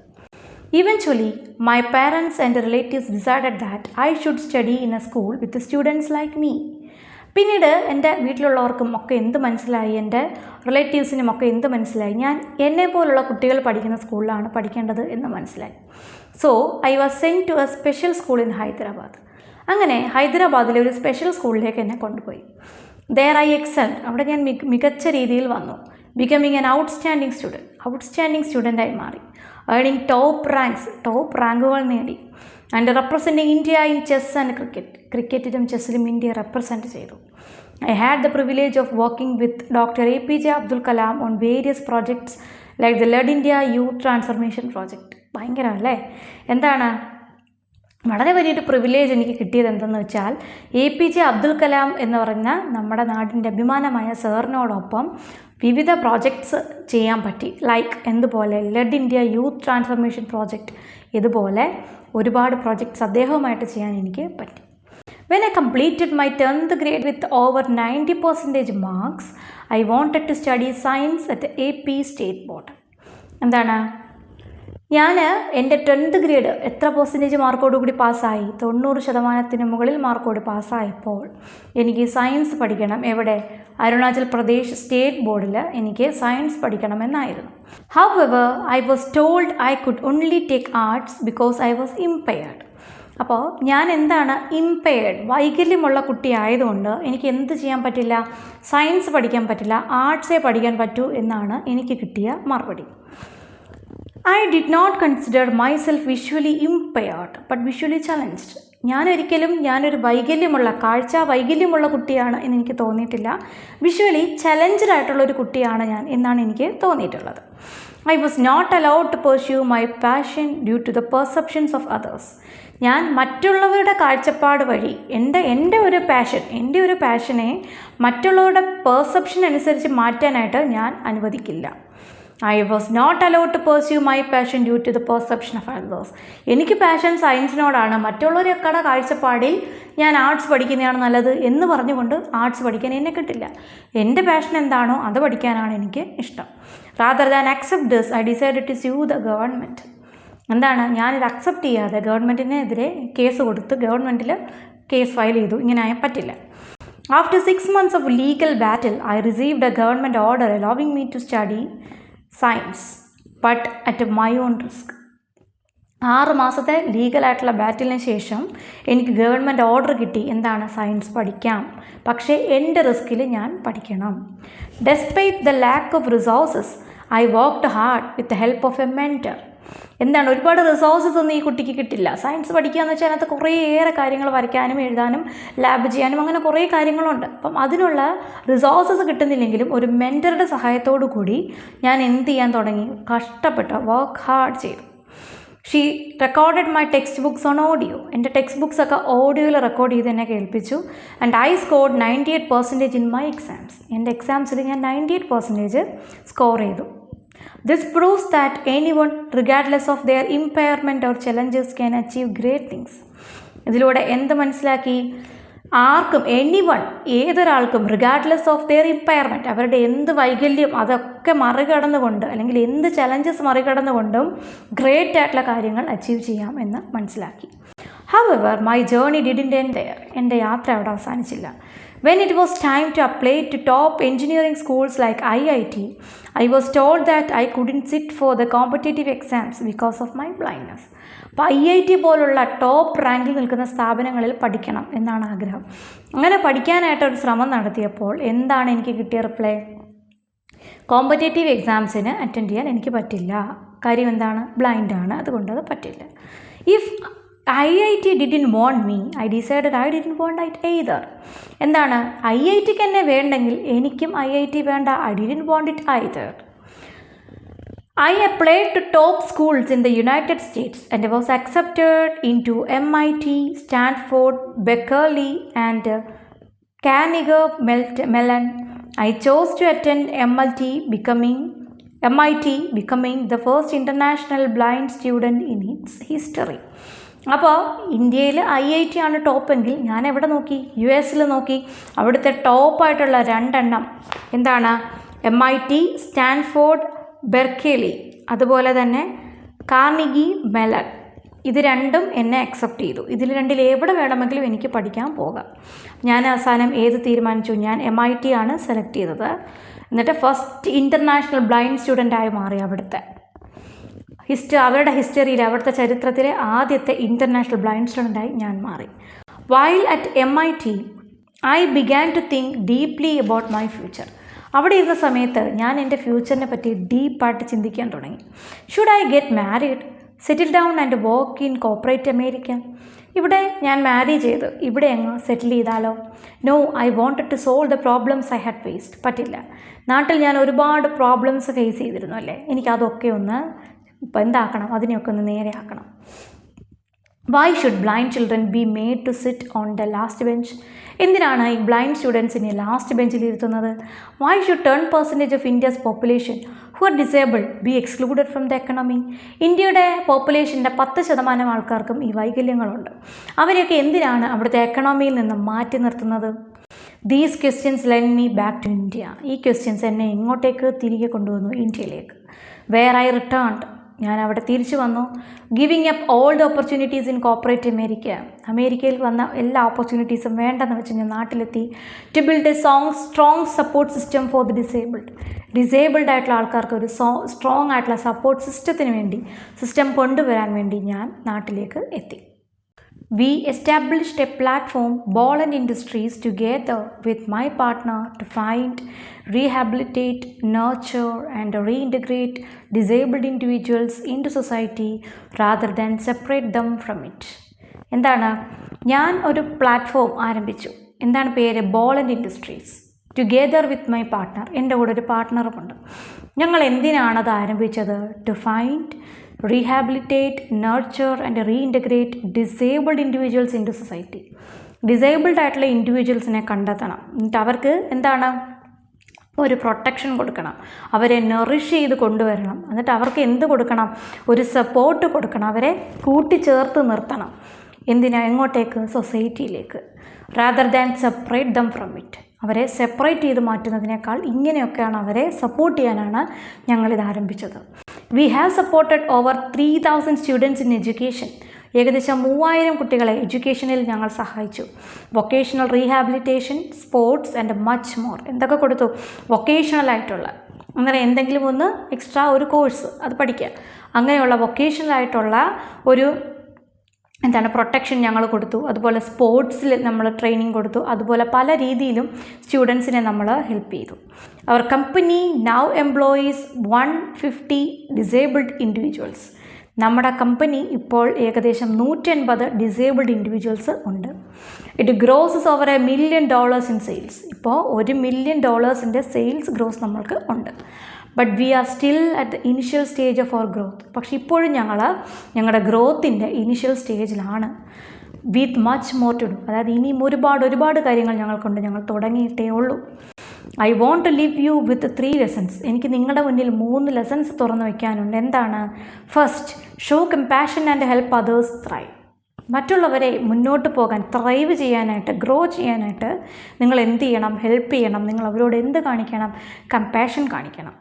Eventually my parents and relatives decided that I should study in a school with students like me. പിന്നീട് എൻ്റെ വീട്ടിലുള്ളവർക്കും ഒക്കെ എന്ത് മനസ്സിലായി, എൻ്റെ റിലേറ്റീവ്സിനും ഒക്കെ എന്ത് മനസ്സിലായി, ഞാൻ എന്നെ പോലുള്ള കുട്ടികൾ പഠിക്കുന്ന സ്കൂളിലാണ് പഠിക്കേണ്ടത് എന്ന് മനസ്സിലായി. So I was sent to a special school in Hyderabad. അങ്ങനെ ഹൈദരാബാദിലെ ഒരു സ്പെഷ്യൽ സ്കൂളിലേക്ക് എന്നെ കൊണ്ടുപോയി. ദെയർ ഐ എക്സൽഡ്, അവിടെ ഞാൻ മികച്ച രീതിയിൽ വന്നു. ബിക്കമിങ് ആൻ ഔട്ട്സ്റ്റാൻഡിങ് സ്റ്റുഡൻ്റായി മാറി. ഏർണിംഗ് ടോപ്പ് റാങ്കുകൾ നേടി. And representing India in chess and ക്രിക്കറ്റിലും ചെസ്സിലും ഇന്ത്യ റെപ്രസെൻറ്റ് ചെയ്തു. I had the privilege of working with Dr. APJ Abdul Kalam on various projects like the Lead India Youth Transformation Project. ഭയങ്കരമല്ലേ? എന്താണ്, വളരെ വലിയൊരു privilege എനിക്ക് കിട്ടിയത് എന്തെന്ന് വെച്ചാൽ, APJ അബ്ദുൽ കലാം എന്ന് പറഞ്ഞ നമ്മുടെ നാടിൻ്റെ അഭിമാനമായ സാറിനോടൊപ്പം വിവിധ പ്രോജക്ട്സ് ചെയ്യാൻ പറ്റി. ലൈക്ക് എന്തുപോലെ lead India youth transformation project, ഇതുപോലെ ഒരുപാട് പ്രോജക്ട്സ് അദ്ദേഹവുമായിട്ട് ചെയ്യാൻ എനിക്ക് പറ്റി. When I completed my 10th grade with over 90% marks, I wanted to study science at the AP State Board. എന്താണ്, ഞാൻ എൻ്റെ 10th ഗ്രേഡ് എത്ര മാർക്കോടുകൂടി പാസ്സായി, 90% മുകളിൽ മാർക്കോട് പാസ്സായപ്പോൾ എനിക്ക് സയൻസ് പഠിക്കണം. എവിടെ? അരുണാചൽ പ്രദേശ് സ്റ്റേറ്റ് ബോർഡിൽ എനിക്ക് science പഠിക്കണമെന്നായിരുന്നു. However, I was told I could only take arts because I was impaired. അപ്പോൾ ഞാൻ എന്താണ്, ഇംപെയർഡ്, വൈകല്യമുള്ള കുട്ടിയായതുകൊണ്ട് എനിക്ക് എന്ത് ചെയ്യാൻ പറ്റില്ല, സയൻസ് പഠിക്കാൻ പറ്റില്ല, ആർട്സേ പഠിക്കാൻ പറ്റൂ എന്നാണ് എനിക്ക് കിട്ടിയ മറുപടി. I did not consider myself visually impaired but visually challenged. ഞാനൊരു കാഴ്ച വൈകല്യമുള്ള കുട്ടിയാണ് എന്ന് എനിക്ക് തോന്നിയിട്ടില്ല. വിഷ്വലി ചലഞ്ച്ഡ് ആയിട്ടുള്ളൊരു കുട്ടിയാണ് ഞാൻ എന്നാണ് എനിക്ക് തോന്നിയിട്ടുള്ളത്. I was not allowed to pursue my passion due to the perceptions of others. ഞാൻ മറ്റുള്ളവരുടെ കാഴ്ചപ്പാട് വഴി എൻ്റെ ഒരു പാഷനെ മറ്റുള്ളവരുടെ പെർസെപ്ഷൻ അനുസരിച്ച് മാറ്റാനായിട്ട് ഞാൻ അനുവദിക്കില്ല. I was not allowed to pursue my passion due to the perception of others. എനിക്ക് പാഷൻ സയൻസിനോടാണ്, മറ്റുള്ളവരൊക്കെ കാഴ്ചപ്പാടിൽ ഞാൻ ആർട്സ് പഠിക്കുന്നതാണ് നല്ലത് എന്ന് പറഞ്ഞുകൊണ്ട് ആർട്സ് പഠിക്കാൻ എന്നെ കിട്ടില്ല. എൻ്റെ പാഷൻ എന്താണോ അത് പഠിക്കാനാണ് എനിക്ക് ഇഷ്ടം. Rather than accept this, I decided to sue the government. എന്താണ്, ഞാനിത് അക്സെപ്റ്റ് ചെയ്യാതെ ഗവൺമെൻറ്റിനെതിരെ കേസ് കൊടുത്ത് ഗവൺമെൻറ്റിൽ കേസ് ഫയൽ ചെയ്തു. ഇങ്ങനെ പറ്റില്ല. After 6 months of legal battle, I received a government order allowing me to study science but at my own risk. 6 മാസത്തെ ലീഗലായിട്ടുള്ള ബാറ്റിലിന് ശേഷം എനിക്ക് ഗവൺമെൻറ് ഓർഡർ കിട്ടി. എന്താണ്, സയൻസ് പഠിക്കാം, പക്ഷേ എൻ്റെ റിസ്കിൽ ഞാൻ പഠിക്കണം. Despite the lack of resources, I worked hard with the help of A mentor. എന്താണ്, ഒരുപാട് റിസോഴ്സസ് ഒന്നും ഈ കുട്ടിക്ക് കിട്ടില്ല. സയൻസ് പഠിക്കുക എന്ന് വെച്ചാൽ അതിനകത്ത് കുറേയേറെ കാര്യങ്ങൾ വരയ്ക്കാനും എഴുതാനും ലാബ് ചെയ്യാനും അങ്ങനെ കുറേ കാര്യങ്ങളുണ്ട്. അപ്പം അതിനുള്ള റിസോഴ്സസ് കിട്ടുന്നില്ലെങ്കിലും ഒരു മെൻറ്ററുടെ സഹായത്തോടു കൂടി ഞാൻ എന്ത് ചെയ്യാൻ തുടങ്ങി, കഷ്ടപ്പെട്ട് വർക്ക് ഹാർഡ് ചെയ്തു. She recorded my text books on audio. എൻ്റെ ടെക്സ്റ്റ് ബുക്സ് ഒക്കെ ഓഡിയോയിൽ റെക്കോർഡ് ചെയ്ത് എന്നെ കേൾപ്പിച്ചു. And I scored 98% in my exams. എൻ്റെ എക്സാംസിൽ ഞാൻ 98% സ്കോർ ചെയ്തു. This proves that anyone, regardless of their impairment or challenges, can achieve great things. ഇതിലൂടെ എന്ത് മനസ്സിലാക്കി? ആർക്കും, എനിവൺ, ഏതൊരാൾക്കും, റിഗാർഡ്ലെസ് ഓഫ് ദെയർ ഇമ്പയർമെൻറ്റ്, അവരുടെ എന്ത് വൈകല്യം അതൊക്കെ മറികടന്നുകൊണ്ട് അല്ലെങ്കിൽ എന്ത് ചലഞ്ചസ് മറികടന്നുകൊണ്ടും ഗ്രേറ്റ് ആയിട്ടുള്ള കാര്യങ്ങൾ അച്ചീവ് ചെയ്യാം എന്ന് മനസ്സിലാക്കി. However, my journey didn't end there. എൻ്റെ യാത്ര അവിടെ അവസാനിച്ചില്ല. When it was time to apply to top engineering schools like IIT, I was told that I couldn't sit for the competitive exams because of my blindness. അപ്പോൾ IIT പോലുള്ള top റാങ്കിൽ നിൽക്കുന്ന സ്ഥാപനങ്ങളിൽ പഠിക്കണം എന്നാണ് ആഗ്രഹം. അങ്ങനെ പഠിക്കാനായിട്ടൊരു ശ്രമം നടത്തിയപ്പോൾ എന്താണ് എനിക്ക് കിട്ടിയ റിപ്ലൈ? കോമ്പറ്റേറ്റീവ് എക്സാംസിന് അറ്റൻഡ് ചെയ്യാൻ എനിക്ക് പറ്റില്ല. കാര്യം എന്താണ്? ബ്ലൈൻഡാണ്, അതുകൊണ്ട് അത് പറ്റില്ല. If IIT didn't want me, I decided I didn't want it either. എന്താണ്, IITക്ക് എന്നെ വേണ്ടെങ്കിൽ എനിക്കും IIT വേണ്ട. I didn't want it either. I applied to top schools in the United States and was accepted into MIT, Stanford, Berkeley and Carnegie Mellon. I chose to attend MIT, becoming the first international blind student in its history. അപ്പോൾ ഇന്ത്യയിൽ IIT ആണ് ടോപ്പെങ്കിൽ ഞാൻ എവിടെ നോക്കി? US നോക്കി. അവിടുത്തെ ടോപ്പായിട്ടുള്ള 2 എണ്ണം എന്താണ്? MIT, സ്റ്റാൻഫോർഡ്, ബെർക്കലി, അതുപോലെ തന്നെ കാർണിഗി മെലൺ. ഇത് 2ഉം എന്നെ അക്സെപ്റ്റ് ചെയ്തു. ഇതിൽ 2ൽ എവിടെ വേണമെങ്കിലും എനിക്ക് പഠിക്കാൻ പോകാം. ഞാൻ അവസാനം ഏത് തീരുമാനിച്ചു? ഞാൻ MIT ആണ് സെലക്ട് ചെയ്തത്. എന്നിട്ട് ഫസ്റ്റ് ഇൻ്റർനാഷണൽ ബ്ലൈൻഡ് സ്റ്റുഡൻ്റായി മാറി. അവിടുത്തെ അവരുടെ ഹിസ്റ്ററിയിൽ, അവിടുത്തെ ചരിത്രത്തിലെ ആദ്യത്തെ ഇൻ്റർനാഷണൽ ബ്ലൈൻഡ് സ്റ്റുഡൻ്റായി ഞാൻ മാറി. While at MIT, I began to think deeply about my future. അവിടെ ഇരുന്ന സമയത്ത് ഞാൻ എൻ്റെ ഫ്യൂച്ചറിനെ പറ്റി ഡീപ്പായിട്ട് ചിന്തിക്കാൻ തുടങ്ങി. Should I get married, settle down and work in corporate America? ഇവിടെ ഞാൻ മാരി ചെയ്ത് ഇവിടെ അങ്ങ് സെറ്റിൽ ചെയ്താലോ? No, I wanted to solve the problems I had faced. പറ്റില്ല. നാട്ടിൽ ഞാൻ ഒരുപാട് പ്രോബ്ലംസ് ഫേസ് ചെയ്തിരുന്നു അല്ലേ, എനിക്കതൊക്കെ ഒന്ന് ഇപ്പോൾ എന്താക്കണം, അതിനെയൊക്കെ ഒന്ന് നേരെയാക്കണം. Why should blind children be made to sit on the last bench? എന്തിനാണ് ഈ ബ്ലൈൻഡ് സ്റ്റുഡൻസിനെ ലാസ്റ്റ് ബെഞ്ചിൽ ഇരുത്തുന്നത്? Why should 10% of India's population who are disabled be excluded from the economy? ഇന്ത്യയുടെ പോപ്പുലേഷൻ്റെ 10% ആൾക്കാർക്കും ഈ വൈകല്യങ്ങളുണ്ട്. അവരെയൊക്കെ എന്തിനാണ് അവിടുത്തെ എക്കണോമിയിൽ നിന്ന് മാറ്റി നിർത്തുന്നത്? These questions lend me back to India. ഈ ക്വസ്റ്റ്യൻസ് എന്നെ ഇങ്ങോട്ടേക്ക് തിരികെ കൊണ്ടുവന്നു, ഇന്ത്യയിലേക്ക്. വേർ ഐ റിട്ടേൺഡ്, ഞാൻ അവിടെ തിരിച്ചു വന്നു. Giving up all the opportunities in corporate America. അമേരിക്കയിൽ വന്ന എല്ലാ ഓപ്പർച്യൂണിറ്റീസും വേണ്ടെന്ന് വെച്ച് ഞാൻ നാട്ടിലെത്തി. To build a strong support system for the disabled ആയിട്ടുള്ള ആൾക്കാർക്ക് ഒരു സ്ട്രോങ് ആയിട്ടുള്ള സപ്പോർട്ട് സിസ്റ്റം കൊണ്ടുവരാൻ വേണ്ടി ഞാൻ നാട്ടിലേക്ക് എത്തി. We established a platform, Bolland Industries, together with my partner to find, rehabilitate, nurture and reintegrate disabled individuals into society rather than separate them from it. എന്താണ്, ഞാൻ ഒരു പ്ലാറ്റ്ഫോം ആരംഭിച്ചു. എന്താണ് പേര്? Bollant industries. Together with my partner, എൻ്റെ കൂടെ ഒരു പാർട്ട്ണറുമുണ്ട്. ഞങ്ങൾ എന്തിനാണത് ആരംഭിച്ചത്? To find, rehabilitate, nurture and reintegrate disabled individuals into society. Disabled ആയിട്ടുള്ള ഇൻഡിവിജ്വൽസിനെ കണ്ടെത്തണം. എന്നിട്ട് അവർക്ക് എന്താണ്, ഒരു പ്രൊട്ടക്ഷൻ കൊടുക്കണം, അവരെ നറിഷ് ചെയ്ത് കൊണ്ടുവരണം. എന്നിട്ട് അവർക്ക് എന്ത് കൊടുക്കണം? ഒരു സപ്പോർട്ട് കൊടുക്കണം, അവരെ കൂട്ടിച്ചേർത്ത് നിർത്തണം. എന്തിനാ? എങ്ങോട്ടേക്ക്? സൊസൈറ്റിയിലേക്ക്. Rather than separate them from it. അവരെ സെപ്പറേറ്റ് ചെയ്ത് മാറ്റുന്നതിനേക്കാൾ ഇങ്ങനെയൊക്കെയാണ് അവരെ സപ്പോർട്ട് ചെയ്യാനാണ് ഞങ്ങളിത് ആരംഭിച്ചത്. We have supported over 3000 students in education. ഏകദേശം 3000 കുട്ടികളെ എഡ്യൂക്കേഷനിൽ ഞങ്ങൾ സഹായിച്ചു. Vocational rehabilitation, sports and much more. എന്തൊക്കെ കൊടുത്തു? വൊക്കേഷണലായിട്ടുള്ള, അങ്ങനെ എന്തെങ്കിലും ഒന്ന് എക്സ്ട്രാ ഒരു കോഴ്സ് അത് പഠിക്കുക, അങ്ങനെയുള്ള വൊക്കേഷണലായിട്ടുള്ള ഒരു എന്താണ് പ്രൊട്ടക്ഷൻ ഞങ്ങൾ കൊടുത്തു, അതുപോലെ സ്പോർട്സിൽ നമ്മൾ ട്രെയിനിങ് കൊടുത്തു, അതുപോലെ പല രീതിയിലും സ്റ്റുഡൻസിനെ നമ്മൾ ഹെൽപ്പ് ചെയ്തു. Our company now employees 150 disabled individuals. നമ്മുടെ കമ്പനി ഇപ്പോൾ ഏകദേശം 180 ഡിസേബിൾഡ് ഇൻഡിവിജ്വൽസ് ഉണ്ട്. It grosses over $1 million in sales. ഇപ്പോൾ $1 million സെയിൽസ് ഗ്രോസ് നമ്മൾക്ക് ഉണ്ട്. But we are still at the initial stage of our growth. പക്ഷെ ഇപ്പോഴും ഞങ്ങളുടെ ഗ്രോത്തിൻ്റെ ഇനിഷ്യൽ സ്റ്റേജിലാണ്. With much more to do. അതായത് ഇനിയും ഒരുപാട് കാര്യങ്ങൾ ഞങ്ങൾക്കുണ്ട്. ഞങ്ങൾ തുടങ്ങിയിട്ടേ ഉള്ളൂ. I want to leave you with 3 lessons. എനിക്ക് നിങ്ങളുടെ മുന്നിൽ 3 ലെസൺസ് തുറന്നു വയ്ക്കാനുണ്ട്. എന്താണ്? First, show compassion and help others thrive. മറ്റുള്ളവരെ മുന്നോട്ട് പോകാൻ, ത്രൈവ് ചെയ്യാനായിട്ട്, ഗ്രോ ചെയ്യാനായിട്ട് നിങ്ങൾ എന്ത് ചെയ്യണം? ഹെൽപ്പ് ചെയ്യണം. നിങ്ങൾ അവരോട് എന്ത് കാണിക്കണം? കമ്പാഷൻ കാണിക്കണം.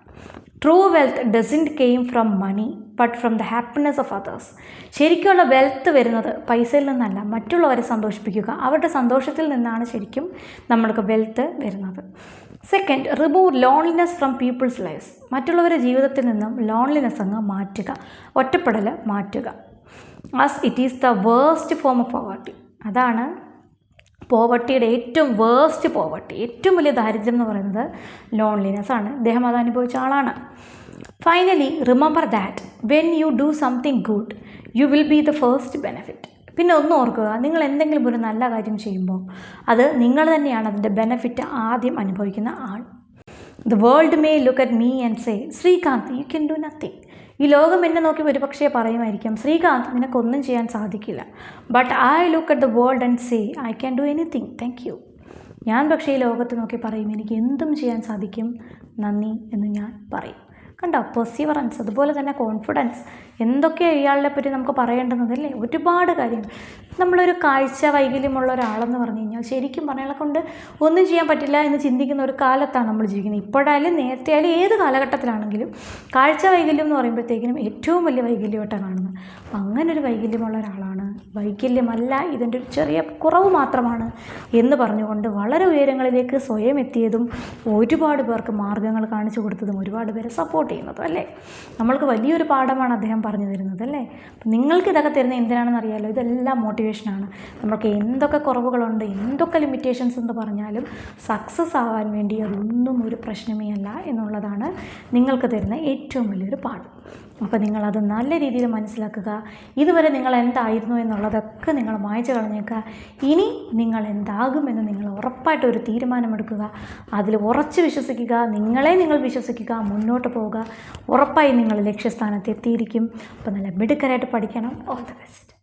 True wealth doesn't came from money but from the happiness of others. ശരിക്കുള്ള വെൽത്ത് വരുന്നത് പൈസയിൽ നിന്നല്ല, മറ്റുള്ളവരെ സന്തോഷിപ്പിക്കുക, അവരുടെ സന്തോഷത്തിൽ നിന്നാണ് ശരിക്കും നമ്മൾക്ക് വെൽത്ത് വരുന്നത്. Second, remove loneliness from people's lives. മറ്റുള്ളവരുടെ ജീവിതത്തിൽ നിന്നും ലോൺലിനെസ് അങ്ങ് മാറ്റുക, ഒറ്റപ്പെടൽ മാറ്റുക. As it is the worst form of poverty. അതാണ് പോവർട്ടിയുടെ ഏറ്റവും വേർസ്റ്റ് പോവർട്ടി, ഏറ്റവും വലിയ ദാരിദ്ര്യം എന്ന് പറയുന്നത് ലോൺലിനെസ് ആണ്. അദ്ദേഹം അത് അനുഭവിച്ച ആളാണ്. Finally, remember that when you do something good you will be the first benefit. പിന്നെ ഒന്ന് ഓർക്കുക, നിങ്ങൾ എന്തെങ്കിലും ഒരു നല്ല കാര്യം ചെയ്യുമ്പോൾ അത് നിങ്ങൾ തന്നെയാണ് അതിൻ്റെ ബെനിഫിറ്റ് ആദ്യം അനുഭവിക്കുന്ന ആൾ. The world may look at me and say, Srikanth you can do nothing. ഈ ലോകം എന്നെ നോക്കി ഒരുപക്ഷേ പറയുമായിരിക്കും, ശ്രീകാന്ത് നിനക്കൊന്നും ചെയ്യാൻ സാധിക്കില്ല. But I look at the world and say I can do anything, thank you. ഞാൻ പക്ഷേ ഈ ലോകത്ത് നോക്കി പറയും, എനിക്ക് എന്തും ചെയ്യാൻ സാധിക്കും, നന്ദി എന്ന് ഞാൻ പറയും. കണ്ടോ? പെർസിവറൻസ്, അതുപോലെ തന്നെ കോൺഫിഡൻസ്. എന്തൊക്കെയാണ് ഇയാളെ പറ്റി നമുക്ക് പറയേണ്ടുന്നതല്ലേ? ഒരുപാട് കാര്യങ്ങൾ. നമ്മളൊരു കാഴ്ച വൈകല്യമുള്ള ഒരാളെന്ന് പറഞ്ഞു കഴിഞ്ഞാൽ ശരിക്കും പറഞ്ഞാൽ കൊണ്ട് ഒന്നും ചെയ്യാൻ പറ്റില്ല എന്ന് ചിന്തിക്കുന്ന ഒരു കാലത്താണ് നമ്മൾ ജീവിക്കുന്നത്. ഇപ്പോഴായാലും നേരത്തെ ആയാലും ഏത് കാലഘട്ടത്തിലാണെങ്കിലും കാഴ്ച വൈകല്യം എന്ന് പറയുമ്പോഴത്തേക്കിനും ഏറ്റവും വലിയ വൈകല്യമായിട്ടാണ് കാണുന്നത്. അപ്പം അങ്ങനെ ഒരു വൈകല്യമുള്ള ഒരാളാണ്. വൈകല്യമല്ല, ഇതിൻ്റെ ഒരു ചെറിയ കുറവ് മാത്രമാണ് എന്ന് പറഞ്ഞുകൊണ്ട് വളരെ ഉയരങ്ങളിലേക്ക് സ്വയം എത്തിയതും ഒരുപാട് പേർക്ക് മാർഗ്ഗങ്ങൾ കാണിച്ചു കൊടുത്തതും ഒരുപാട് പേരെ സപ്പോർട്ട് ചെയ്യുന്നതും അല്ലേ? നമ്മൾക്ക് വലിയൊരു പാഠമാണ് അദ്ദേഹം പറഞ്ഞു തരുന്നത് അല്ലേ? അപ്പം നിങ്ങൾക്ക് ഇതൊക്കെ തരുന്നത് എന്തിനാണെന്ന് അറിയാമല്ലോ, ഇതെല്ലാം മോട്ടിവേഷനാണ്. നമുക്ക് എന്തൊക്കെ കുറവുകളുണ്ട്, എന്തൊക്കെ ലിമിറ്റേഷൻസ് എന്ന് പറഞ്ഞാലും സക്സസ് ആവാൻ വേണ്ടി അതൊന്നും ഒരു പ്രശ്നമേ അല്ല എന്നുള്ളതാണ് നിങ്ങൾക്ക് തരുന്ന ഏറ്റവും വലിയൊരു പാഠം. അപ്പോൾ നിങ്ങളത് നല്ല രീതിയിൽ മനസ്സിലാക്കുക. ഇതുവരെ നിങ്ങൾ എന്തായിരുന്നു എന്നുള്ളതൊക്കെ നിങ്ങൾ മായ്ച്ചു കളഞ്ഞേക്കുക. ഇനി നിങ്ങൾ എന്താകുമെന്ന് നിങ്ങൾ ഉറപ്പായിട്ടൊരു തീരുമാനമെടുക്കുക. അതിൽ ഉറച്ച് വിശ്വസിക്കുക. നിങ്ങളെ നിങ്ങൾ വിശ്വസിക്കുക. മുന്നോട്ട് പോവുക. ഉറപ്പായി നിങ്ങൾ ലക്ഷ്യസ്ഥാനത്ത് എത്തിയിരിക്കും. അപ്പോൾ നല്ല മിടുക്കരായിട്ട് പഠിക്കണം. All the best.